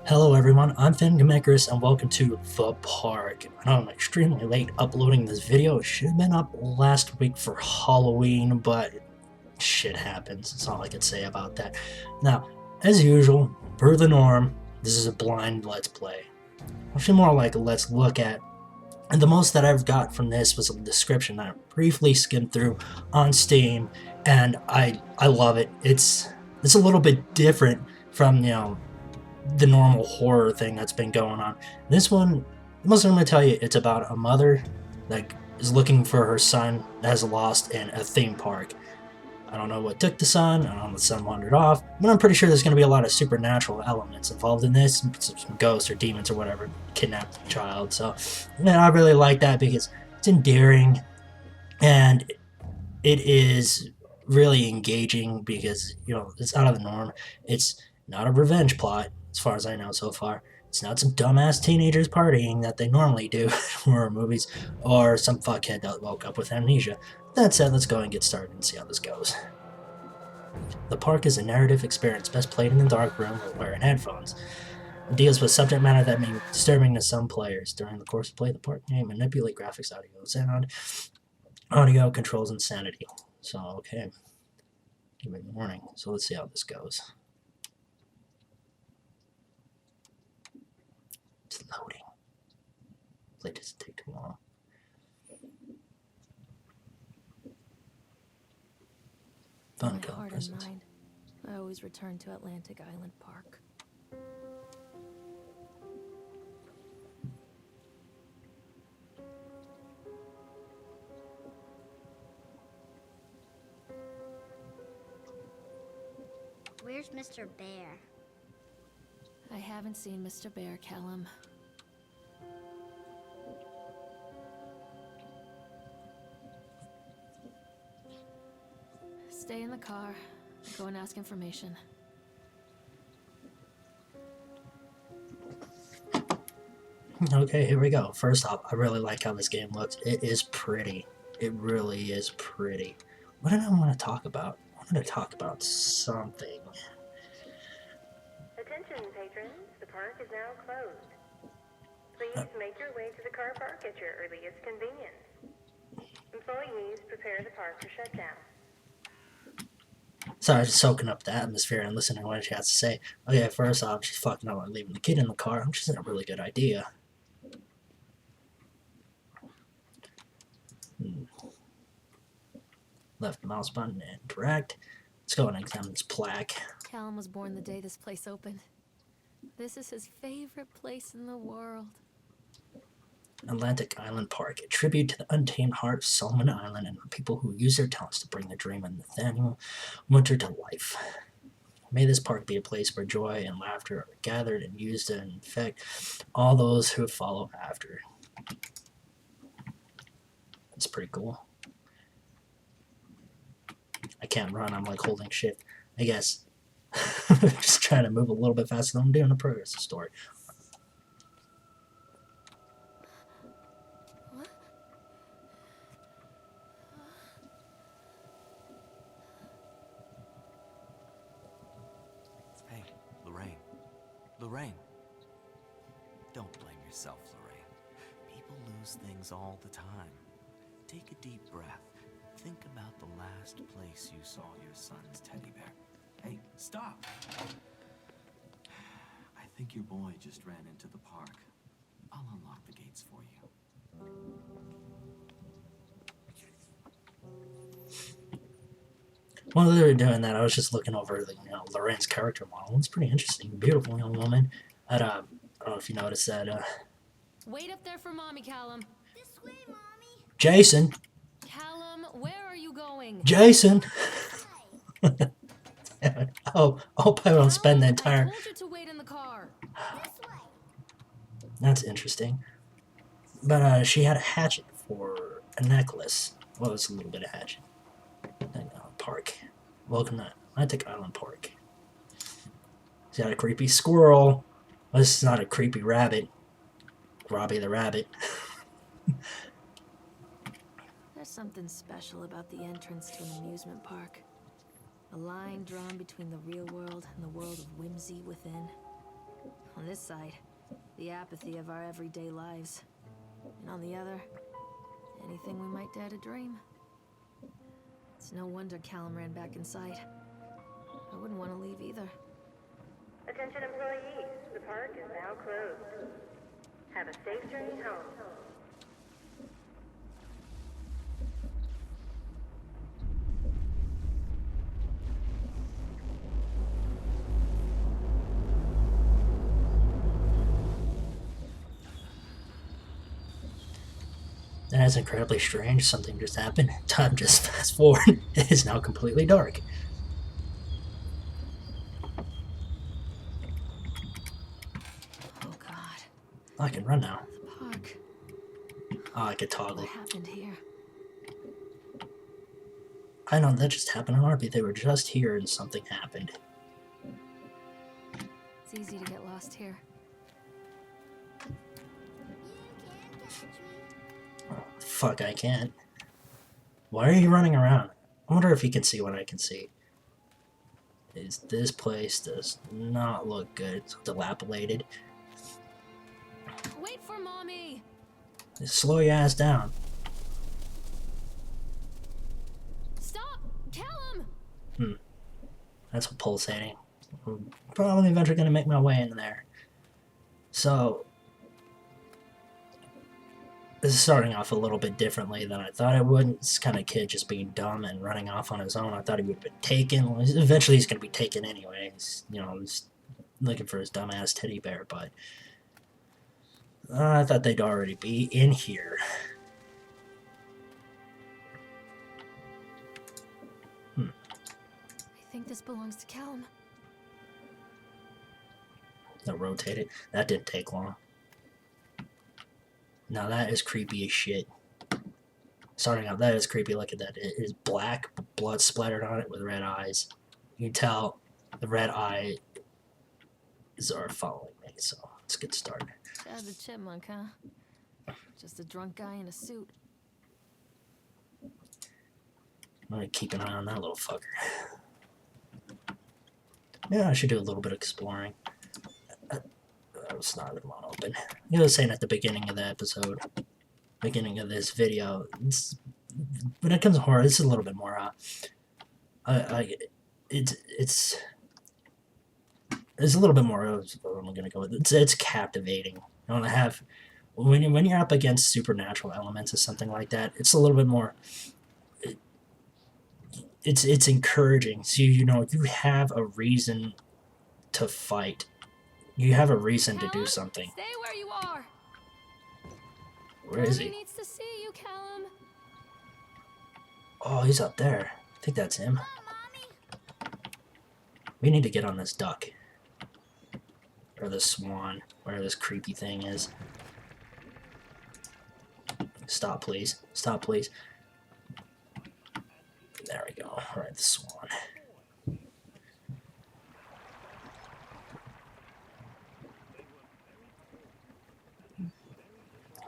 Hello everyone, I'm Fingamakers and welcome to The Park. I know I'm extremely late uploading this video. It should have been up last week for Halloween, but shit happens. That's all I can say about that. Now, as usual, per the norm, this is a blind Let's Play. Actually more like a Let's Look At. And the most that I've got from this was a description that I briefly skimmed through on Steam, and I love it. It's a little bit different from, the normal horror thing that's been going on. This one, most I'm going to tell you, it's about a mother that is looking for her son that has lost in a theme park. I don't know what took the son, I don't know if the son wandered off, but I'm pretty sure there's going to be a lot of supernatural elements involved in this, some ghosts or demons or whatever kidnapped the child. So, man, I really like that because it's endearing and it is really engaging because, it's out of the norm. It's not a revenge plot, as far as I know so far. It's not some dumbass teenagers partying that they normally do in horror movies, or some fuckhead that woke up with amnesia. That said, let's go and get started and see how this goes. The Park is a narrative experience best played in a dark room or wearing headphones. It deals with subject matter that may be disturbing to some players. During the course of play, the Park may manipulate graphics, audio, sound, audio controls, and sanity. So, okay. Good morning. So let's see how this goes. It's loading. Hopefully it doesn't take too long. Fun heart and mind. I always return to Atlantic Island Park. Where's Mr. Bear? I haven't seen Mr. Bear, Callum. Stay in the car. Go and ask information. Okay, here we go. First off, I really like how this game looks. It is pretty. It really is pretty. What did I want to talk about? I wanted to talk about something. Attention, patrons. The park is now closed. Please make your way to the car park at your earliest convenience. Employees prepare the park for shutdown. So I was just soaking up the atmosphere and listening to what she has to say. Okay, first off, she's fucking up on leaving the kid in the car, which isn't a really good idea. Left mouse button and direct. Let's go and examine this plaque. Callum was born the day this place opened. This is his favorite place in the world. Atlantic Island Park, a tribute to the untamed heart of Solomon Island and the people who use their talents to bring the dream of Nathaniel Winter to life. May this park be a place where joy and laughter are gathered and used to infect all those who follow after. That's pretty cool. I can't run, I'm like holding shift. I guess. Just trying to move a little bit faster than I'm doing the progress of the story. Hey, Lorraine. Don't blame yourself, Lorraine. People lose things all the time. Take a deep breath. Think about the last place you saw your son's teddy bear. Hey, stop! I think your boy just ran into the park. I'll unlock the gates for you. While they were doing that, I was just looking over the, Lorraine's character model. It's pretty interesting. Beautiful young woman. I don't know if you noticed that. Wait up there for Mommy, Callum. This way, Mommy. Jason! Callum, where are you going? Jason! Oh, I hope I won't spend the entire... I told you to wait in the car. This way. That's interesting. But she had a hatchet for a necklace. Well, it's a little bit of hatchet. Park. Welcome to Atlantic Island Park. He's got a creepy squirrel. Well, this is not a creepy rabbit. Robbie the rabbit. There's something special about the entrance to an amusement park. A line drawn between the real world and the world of whimsy within. I'll On this side, the apathy of our everyday lives. And on the other, anything we might dare to dream. It's no wonder Callum ran back inside. I wouldn't want to leave either. Attention employees, the park is now closed. Have a safe journey home. That's incredibly strange. Something just happened. Time just fast forward. It is now completely dark. Oh God. I can run now. The park. Oh, I could toggle. What happened here? I know that just happened on RP. They were just here and something happened. It's easy to get lost here. You can't catch me. Oh, fuck, I can't. Why are you running around? I wonder if he can see what I can see. This place does not look good. It's dilapidated. Wait for mommy! Just slow your ass down. Stop! Callum! That's pulsating. I'm probably eventually gonna make my way in there. So this is starting off a little bit differently than I thought it would. This kind of kid just being dumb and running off on his own. I thought he would have been taken. Well, eventually he's gonna be taken anyway. He's, you know, he's looking for his dumbass teddy bear, but I thought they'd already be in here. I think this belongs to Callum. They'll rotate it. That didn't take long. Now that is creepy as shit. Starting out, that is creepy. Look at that. It is black, blood splattered on it with red eyes. You can tell the red eyes are following me, so let's get started. Chad the Chipmunk, huh? Just a drunk guy in a suit. I'm gonna keep an eye on that little fucker. Yeah, I should do a little bit of exploring. It's not even want to open. You know, saying at the beginning of the episode, beginning of this video, when it comes to horror, it's a little bit more. It's a little bit more. I'm gonna go with it. It's captivating. I don't have when you're up against supernatural elements or something like that. It's a little bit more. It's encouraging. So you know you have a reason to fight. You have a reason to do Callum, something. Stay where you are. Where is Mommy he? needs to see you, Callum. Oh, he's up there. I think that's him. Come on, Mommy. We need to get on this duck. Or this swan. Whatever this creepy thing is. Stop, please. Stop, please. There we go. Alright, the swan.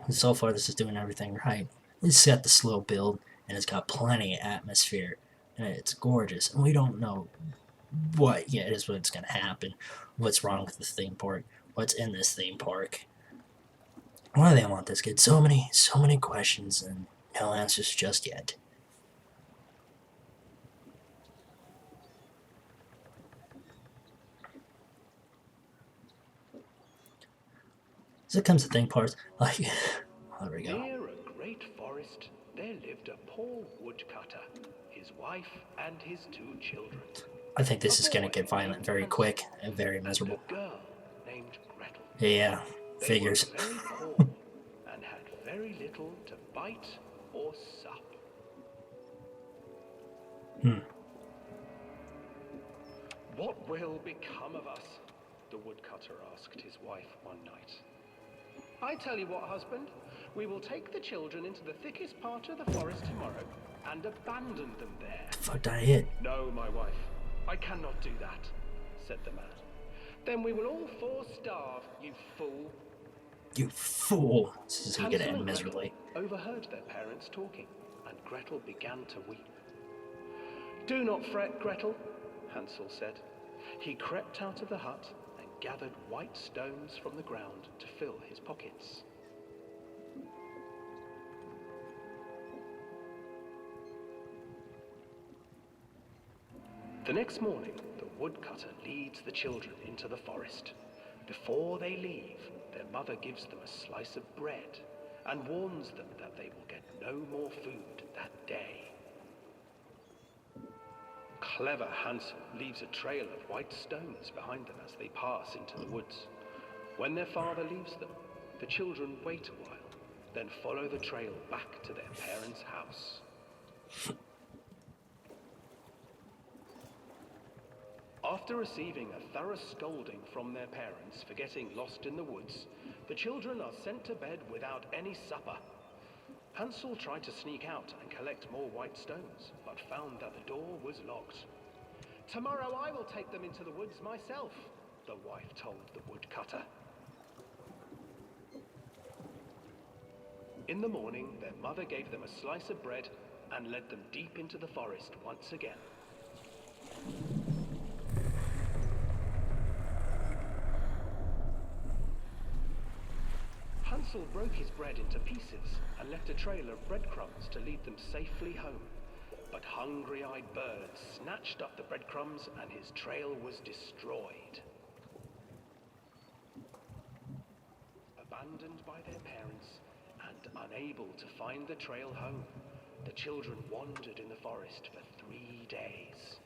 And so far, this is doing everything right. It's got the slow build, and it's got plenty of atmosphere, and it's gorgeous. And we don't know what yet is what's going to happen, what's wrong with the theme park, what's in this theme park. Why do they want this kid? So many questions, and no answers just yet. As it comes to theme parks, like, there we go. Near a great forest, there lived a poor woodcutter, his wife and his 2 children. I think this is going to get violent very quick and very miserable. A girl named Gretel. Yeah, They figures. were very poor and had very little to bite or sup. What will become of us? The woodcutter asked his wife one night. I tell you what, husband, we will take the children into the thickest part of the forest tomorrow and abandon them there. The fuck did I hit? No, my wife, I cannot do that, said the man. Then we will all 4 starve, you fool. You fool! This is going to Hansel end and miserably. Gretel overheard their parents talking, and Gretel began to weep. Do not fret, Gretel, Hansel said. He crept out of the hut and gathered white stones from the ground to fill his pockets. The next morning, the woodcutter leads the children into the forest. Before they leave, their mother gives them a slice of bread and warns them that they will get no more food that day. Clever Hansel leaves a trail of white stones behind them as they pass into the woods. When their father leaves them, the children wait a while, then follow the trail back to their parents' house. After receiving a thorough scolding from their parents for getting lost in the woods, the children are sent to bed without any supper. Hansel tried to sneak out and collect more white stones, but found that the door was locked. "Tomorrow I will take them into the woods myself," the wife told the woodcutter. In the morning, their mother gave them a slice of bread and led them deep into the forest once again. Hansel broke his bread into pieces and left a trail of breadcrumbs to lead them safely home. But hungry-eyed birds snatched up the breadcrumbs and his trail was destroyed. Abandoned by their parents and unable to find the trail home, the children wandered in the forest for 3 days.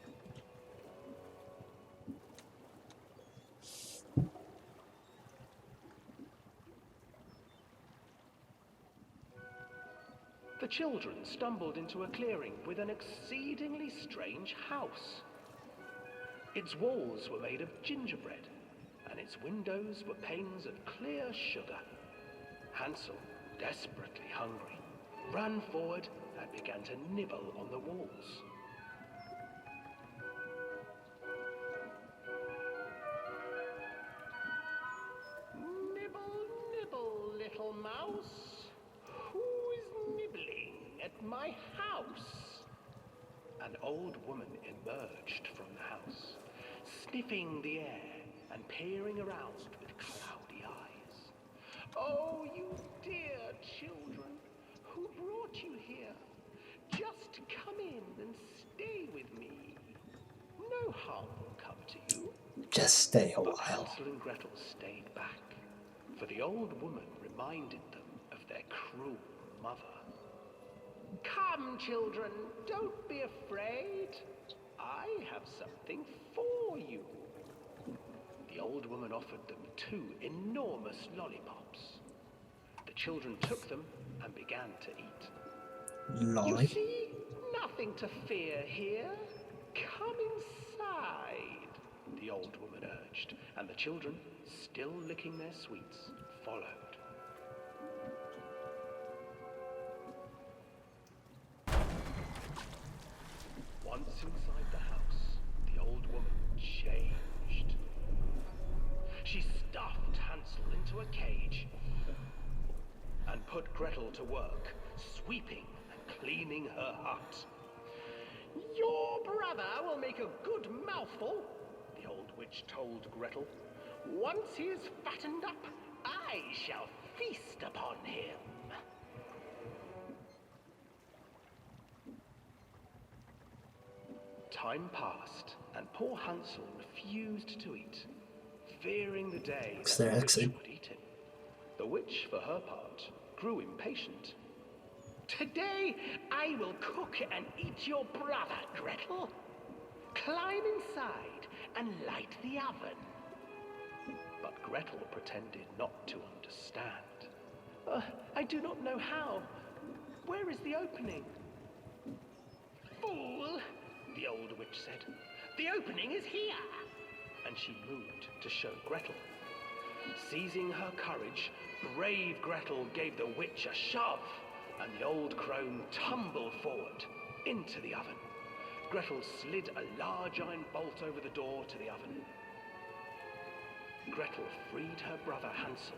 The children stumbled into a clearing with an exceedingly strange house. Its walls were made of gingerbread, and its windows were panes of clear sugar. Hansel, desperately hungry, ran forward and began to nibble on the walls. "Nibble, nibble, little mouse. Who is nibbling at my house?" An old woman emerged from the house, sniffing the air and peering around with cloudy eyes. "Oh, you dear children, who brought you here? Just come in and stay with me. No harm will come to you." Just stay a But while. Hansel and Gretel stayed back, for the old woman reminded them of their cruel mother. "Come, children, don't be afraid. I have something for you." The old woman offered them 2 enormous lollipops. The children took them and began to eat. Lolly. "You see, nothing to fear here. Come inside," the old woman urged, and the children, still licking their sweets, followed. Once inside the house, the old woman changed. She stuffed Hansel into a cage and put Gretel to work, sweeping and cleaning her hut. "Your brother will make a good mouthful," the old witch told Gretel. "Once he is fattened up, I shall feast upon him." Time passed, and poor Hansel refused to eat, fearing the day It's that their the witch exit. would eat him. The witch, for her part, grew impatient. "Today I will cook and eat your brother, Gretel. Climb inside and light the oven." But Gretel pretended not to understand. "I do not know how. Where is the opening?" "Fool," the old witch said. "The opening is here." And she moved to show Gretel. Seizing her courage, brave Gretel gave the witch a shove, and the old crone tumbled forward into the oven. Gretel slid a large iron bolt over the door to the oven. Gretel freed her brother Hansel,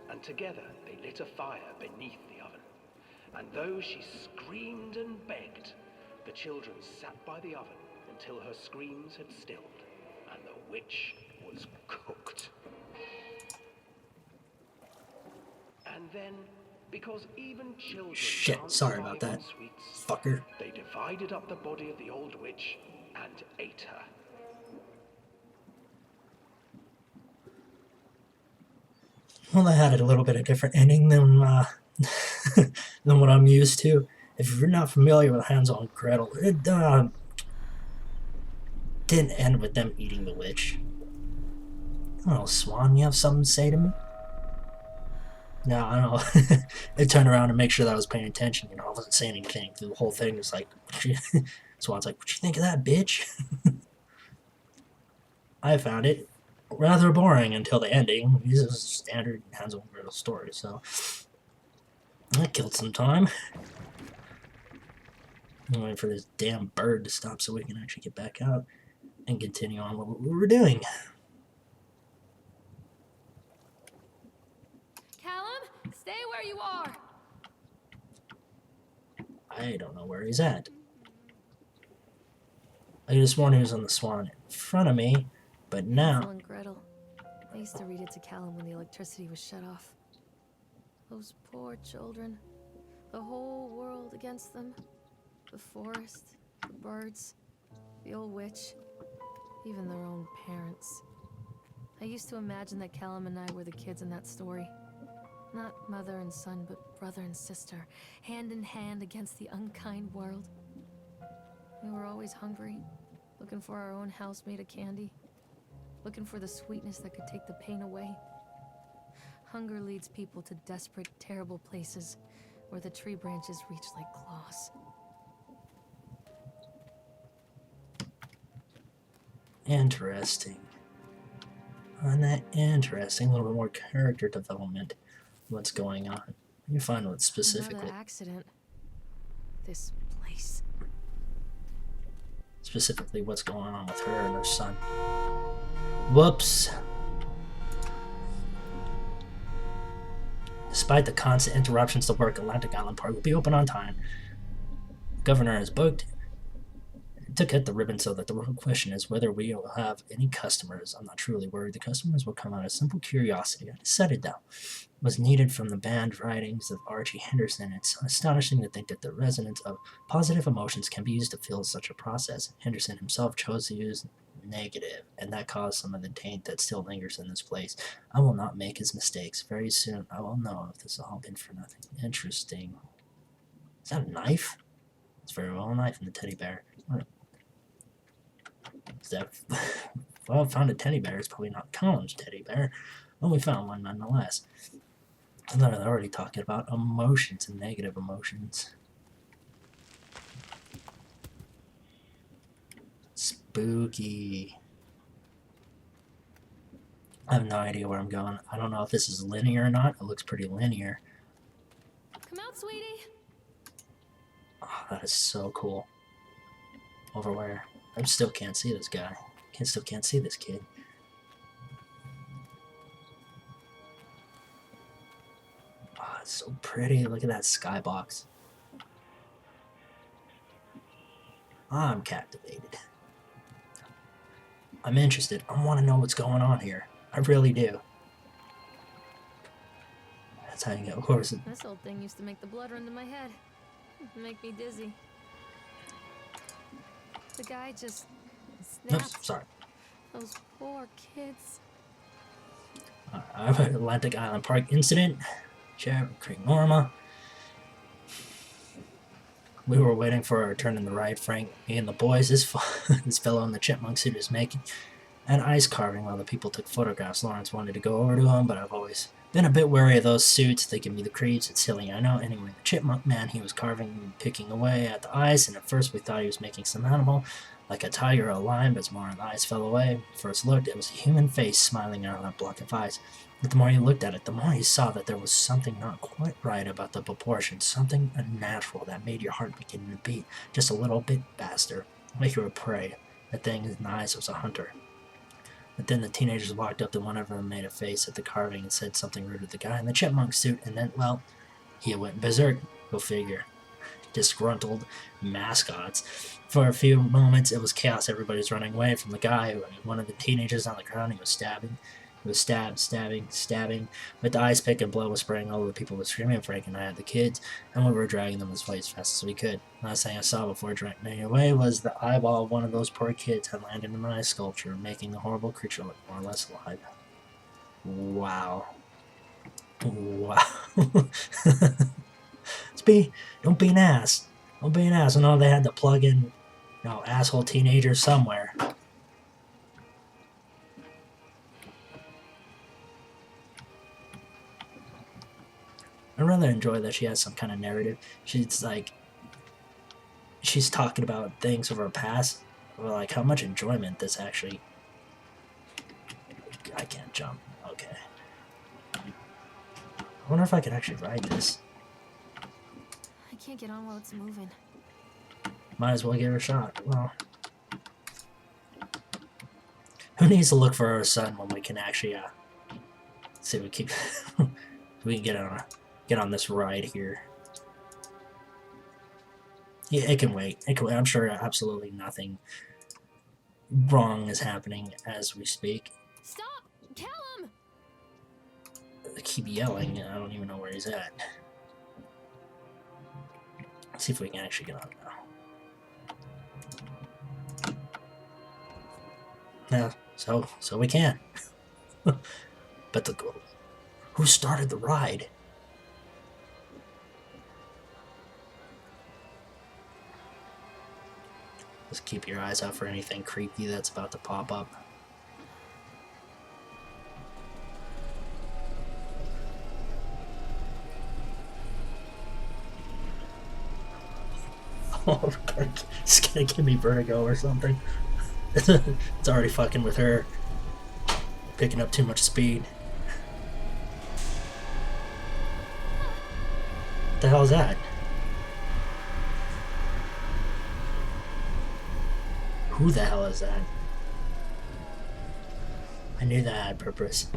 and together they lit a fire beneath the oven. And though she screamed and begged, the children sat by the oven until her screams had stilled and the witch was cooked. And then, because even children Shit, can't sorry survive about that, on sweets, fucker. they divided up the body of the old witch and ate her. Well, they had a little bit of different ending than than what I'm used to. If you're not familiar with Hansel and Gretel, it didn't end with them eating the witch. Oh, Swan, you have something to say to me? No, I don't know. It turned around to make sure that I was paying attention. You know, I wasn't saying anything through the whole thing. It's like, Swan's like, what you think of that, bitch? I found it rather boring until the ending. This is a standard Hansel and Gretel story, so that killed some time. I'm waiting for this damn bird to stop so we can actually get back out and continue on what we were doing. Callum, stay where you are. I don't know where he's at. I could have sworn he was on the Swan in front of me, but now... Hansel and Gretel. I used to read it to Callum when the electricity was shut off. Those poor children. The whole world against them. The forest, the birds, the old witch, even their own parents. I used to imagine that Callum and I were the kids in that story. Not mother and son, but brother and sister, hand in hand against the unkind world. We were always hungry, looking for our own house made of candy, looking for the sweetness that could take the pain away. Hunger leads people to desperate, terrible places where the tree branches reach like claws. Interesting. On that interesting, a little bit more character development. What's going on? You find what specifically. Another accident. This place. Specifically, what's going on with her and her son. Whoops. Despite the constant interruptions to work, Atlantic Island Park will be open on time. The governor has booked to cut the ribbon so that the real question is whether we will have any customers. I'm not truly worried. The customers will come out of simple curiosity. I decided though was needed from the band writings of Archie Henderson. It's astonishing to think that the resonance of positive emotions can be used to fuel such a process. Henderson himself chose to use negative, and that caused some of the taint that still lingers in this place. I will not make his mistakes. Very soon I will know if this has all been for nothing. Interesting. Is that a knife? It's very well a knife in the teddy bear. Is that... Well, I found a teddy bear. It's probably not Colin's teddy bear, but we found one nonetheless. I thought I was already talking about emotions and negative emotions. Spooky. I have no idea where I'm going. I don't know if this is linear or not. It looks pretty linear. Come out, sweetie. Oh, that is so cool. Over where? I still can't see this guy. Still can't see this kid. Oh, it's so pretty. Look at that skybox. I'm captivated. I'm interested. I want to know what's going on here. I really do. That's how you get horses. This old thing used to make the blood run to my head. Make me dizzy. The guy just snapped. Oops, sorry. Those poor kids. Atlantic Island Park incident. Sheriff Craig Norma. We were waiting for our turn in the ride. Frank, me and the boys, this fellow in the chipmunk suit is making an ice carving while the people took photographs. Lawrence wanted to go over to him, but I've always been a bit wary of those suits. They give me the creeps. It's silly, I know. Anyway, the chipmunk man, he was carving and picking away at the ice, and at first we thought he was making some animal, like a tiger or a lion, but as more of the ice fell away. First looked, it was a human face smiling out of that block of ice. But the more he looked at it, the more he saw that there was something not quite right about the proportions, something unnatural that made your heart begin to beat just a little bit faster, like you were prey. The thing in the eyes was a hunter. But then the teenagers walked up to one of them, made a face at the carving, and said something rude to the guy in the chipmunk suit, and then, well, he went berserk. Go figure. Disgruntled mascots. For a few moments, it was chaos. Everybody's running away from the guy. One of the teenagers on the ground, he was stabbing. was stabbing. With the ice pick and blood was spraying all over the people were screaming. Frank and I had the kids, and we were dragging them as fast as we could. Last thing I saw before dragging away was the eyeball of one of those poor kids had landed in my sculpture, making the horrible creature look more or less alive. Wow. Wow. Don't be an ass. Don't be an ass. I know they had to plug in, asshole teenagers somewhere. I rather enjoy that she has some kind of narrative. She's talking about things of her past, or like how much enjoyment this actually. I can't jump. Okay. I wonder if I could actually ride this. I can't get on while it's moving. Might as well give it a shot. Well, who needs to look for our son when we can actually see if we keep we can get on this ride here. Yeah, it can wait. It can wait. I'm sure absolutely nothing wrong is happening as we speak. Stop! Callum! I keep yelling, and I don't even know where he's at. Let's see if we can actually get on now. Yeah, so we can. But who started the ride? Just keep your eyes out for anything creepy that's about to pop up. Oh, it's gonna give me vertigo or something. It's already fucking with her. Picking up too much speed. What the hell is that? Who the hell is that? I knew that had purpose.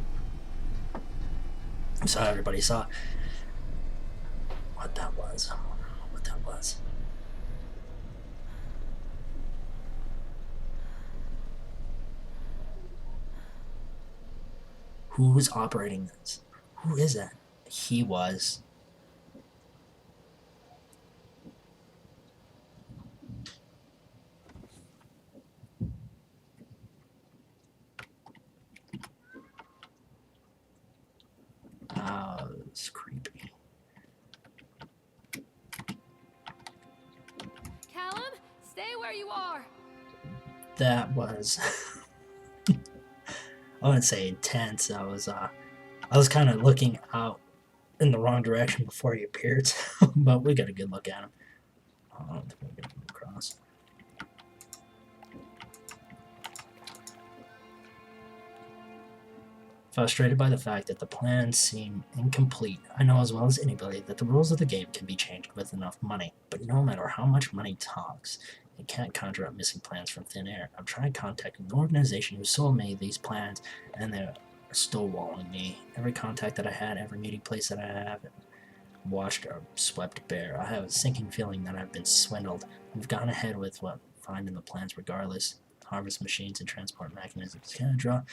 So everybody saw what that was. I don't know what that was. Who's operating this? Who is that? He was. It's creepy. Callum, stay where you are. That was I wouldn't say intense. I was kind of looking out in the wrong direction before he appeared, but we got a good look at him. I don't think we're gonna move across. Frustrated by the fact that the plans seem incomplete, I know as well as anybody that the rules of the game can be changed with enough money, but no matter how much money talks, it can't conjure up missing plans from thin air. I've tried contacting the organization who sold me these plans, and they're stonewalling me. Every contact that I had, every meeting place that I have, watched are swept bare. I have a sinking feeling that I've been swindled. I've gone ahead with what I find in the plans regardless. Harvest machines and transport mechanisms, etc.,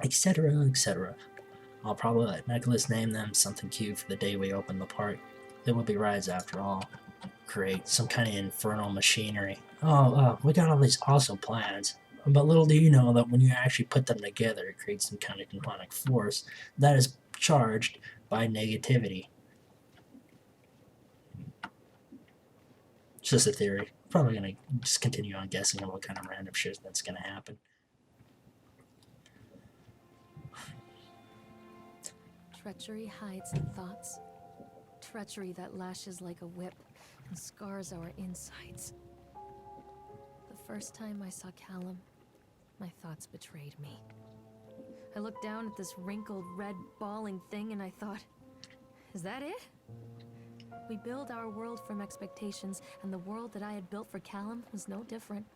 etc. I'll probably let Nicholas name them something cute for the day we open the park. There will be rides after all. Create some kind of infernal machinery. We got all these awesome plans. But little do you know that when you actually put them together, it creates some kind of demonic force that is charged by negativity. It's just a theory. Probably gonna just continue on guessing on what kind of random shit that's gonna happen. Treachery hides in thoughts. Treachery that lashes like a whip and scars our insides. The first time I saw Callum, my thoughts betrayed me. I looked down at this wrinkled, red, bawling thing and I thought, is that it? We build our world from expectations, and the world that I had built for Callum was no different.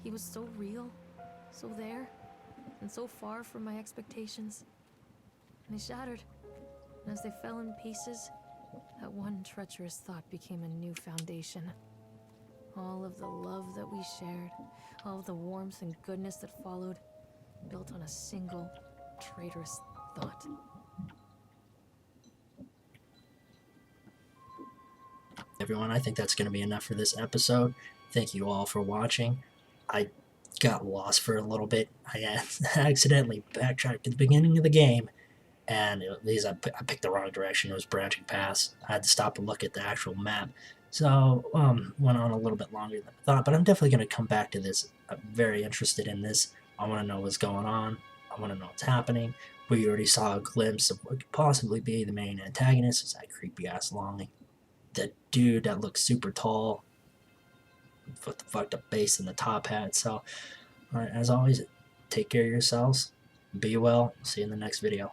He was so real, so there, and so far from my expectations. And they shattered. And as they fell in pieces, that one treacherous thought became a new foundation. All of the love that we shared, all of the warmth and goodness that followed, built on a single, traitorous thought. Everyone, I think that's going to be enough for this episode. Thank you all for watching. I got lost for a little bit. I accidentally backtracked to the beginning of the game, and I picked the wrong direction. It was branching paths. I had to stop and look at the actual map. So, went on a little bit longer than I thought, but I'm definitely going to come back to this. I'm very interested in this. I want to know what's going on. I want to know what's happening. We already saw a glimpse of what could possibly be the main antagonist. It's that creepy-ass Longy. The dude that looks super tall with the fucked up base and the top hat. So, as always, take care of yourselves. Be well. See you in the next video.